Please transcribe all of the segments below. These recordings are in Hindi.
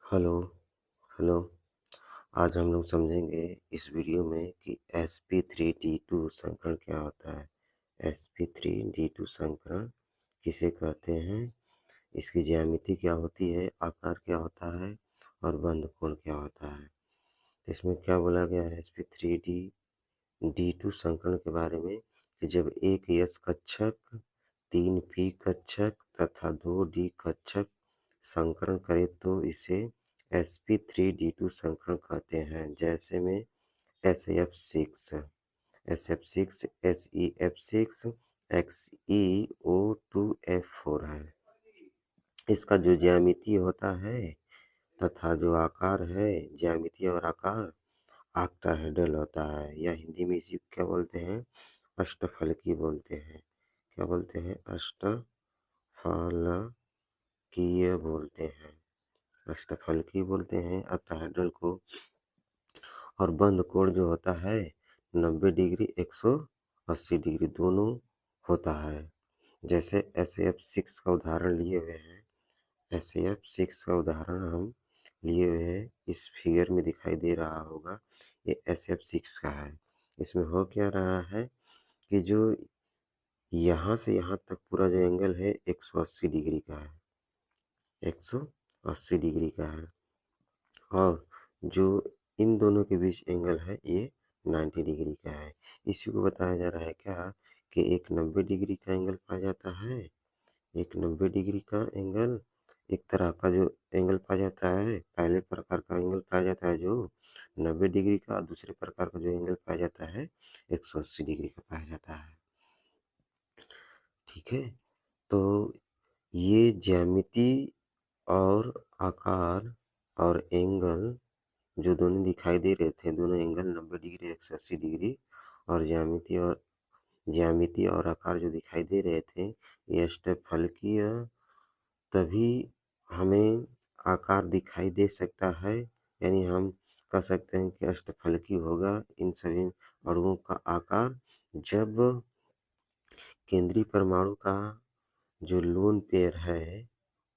Hello, hello. आज हम लोग समझेंगे इस वीडियो में कि sp3d2 संकरण क्या होता है। sp3d2 संकरण किसे कहते हैं, इसकी ज्यामिति क्या होती है, आकार क्या होता है और बंध कोण क्या होता है। इसमें क्या बोला गया है sp3d2 संकरण के बारे में कि जब एक यस कक्षक 3 पी कक्षक तथा 2 डी कक्षक संकरण करे तो इसे sp3d2 संकरण कहते हैं। जैसे में SF6, SF6, SEF6, XeO2F4 है। इसका जो ज्यामिति होता है तथा जो आकार है, ज्यामिति और आकार ऑक्टाहेड्रल होता है, या हिंदी में इसी को क्या बोलते हैं, अष्टफलकी बोलते हैं। क्या बोलते हैं? अष्टफलकीय बोलते हैं। अष्टफलकी बोलते हैं ऑक्टाहेड्रल को। और बंध कोण जो होता है 90 डिग्री 180 डिग्री दोनों होता है। जैसे SF6 का उदाहरण लिए हुए हैं, SF6 का उदाहरण हम लिए हुए हैं, इस फिगर में दिखाई दे रहा होगा, ये SF6 का है। इसमें हो क्या रहा है कि जो यहाँ से यहाँ तक पूरा जो एंगल है 180 डिग्री का है, 180 डिग्री का है। और जो इन दोनों के बीच एंगल है ये 90 डिग्री का है। इसी को बताया जा रहा है क्या कि एक 90 डिग्री का एंगल पाया जाता है, एक 90 डिग्री का एंगल, एक तरह का जो एंगल पाया जाता है, पहले प्रकार का एंगल पाया जाता है जो 90 डिग्री का, दूसरे प्रकार का जो एंगल पाया जाता है 180 डिग्री का पाया जाता है। ठीक है, तो ये ज्यामिति और आकार और एंगल जो दोनों दिखाई दे रहे थे, दोनों एंगल 90 डिग्री 180 डिग्री, और ज्यामिति और आकार जो दिखाई दे रहे थे ये अष्टफलकीय, तभी हमें आकार दिखाई दे सकता है। यानी हम कह सकते हैं कि अष्टफलकीय होगा इन सभी अणुओं का आकार जब केंद्रीय परमाणु का जो लोन पेयर है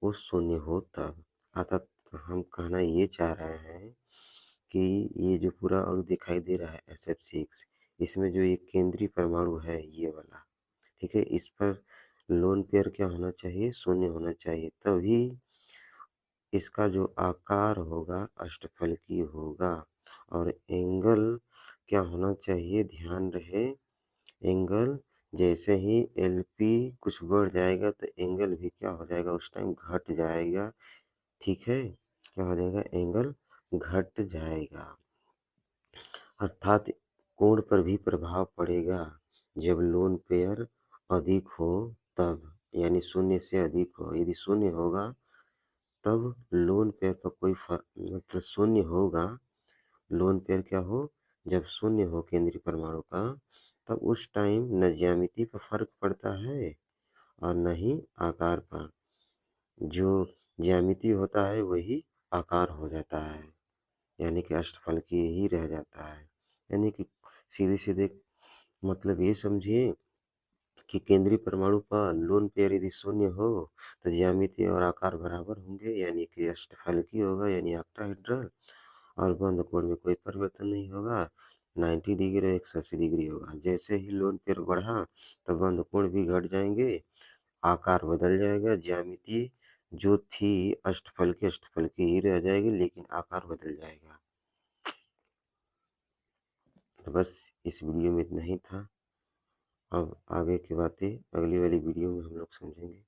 वो शून्य हो तब। अर्थात हम कहना ये चाह रहे हैं कि ये जो पूरा अणु दिखाई दे रहा है SF6, इसमें जो एक केंद्रीय परमाणु है ये वाला, ठीक है, इस पर लोन पेयर क्या होना चाहिए, शून्य होना चाहिए, तभी इसका जो आकार होगा अष्टफलकीय होगा। और एंगल क्या होना चाहिए, ध्यान रहे, एंगल जैसे ही LP कुछ बढ़ जाएगा तो एंगल भी क्या हो जाएगा, उस टाइम घट जाएगा। ठीक है, क्या हो जाएगा, एंगल घट जाएगा। अर्थात कोण पर भी प्रभाव पड़ेगा जब लोन पेयर अधिक हो तब, यानी शून्य से अधिक हो। यदि शून्य होगा तब लोन पेयर पर कोई फर्क, मतलब शून्य होगा, लोन पेयर क्या हो, जब शून्य हो केंद्रीय परमाणु का, तब उस टाइम न ज्यामिति पर फर्क पड़ता है और न ही आकार पर। जो ज्यामिति होता है वही आकार हो जाता है, यानी कि अष्टफलकीय ही रह जाता है। यानी कि सीधे सीधे मतलब ये समझिए कि केंद्रीय परमाणु पर लोन पेयर यदि शून्य हो तो ज्यामिति और आकार बराबर होंगे, यानी कि अष्टफलकीय होगा, यानी ऑक्टाहेड्रल। और बंध कोण में कोई परिवर्तन नहीं होगा, 90 डिग्री और 180 डिग्री होगा। जैसे ही लोन पेयर बढ़ा तो बंध कोण भी घट जाएंगे, आकार बदल जाएगा, ज्यामिति जो थी अष्टफलकीय अष्टफलकीय ही रह जाएगी, लेकिन आकार बदल जाएगा। तो बस इस वीडियो में इतना ही था। अब आगे की बातें अगली वाली वीडियो में हम लोग समझेंगे।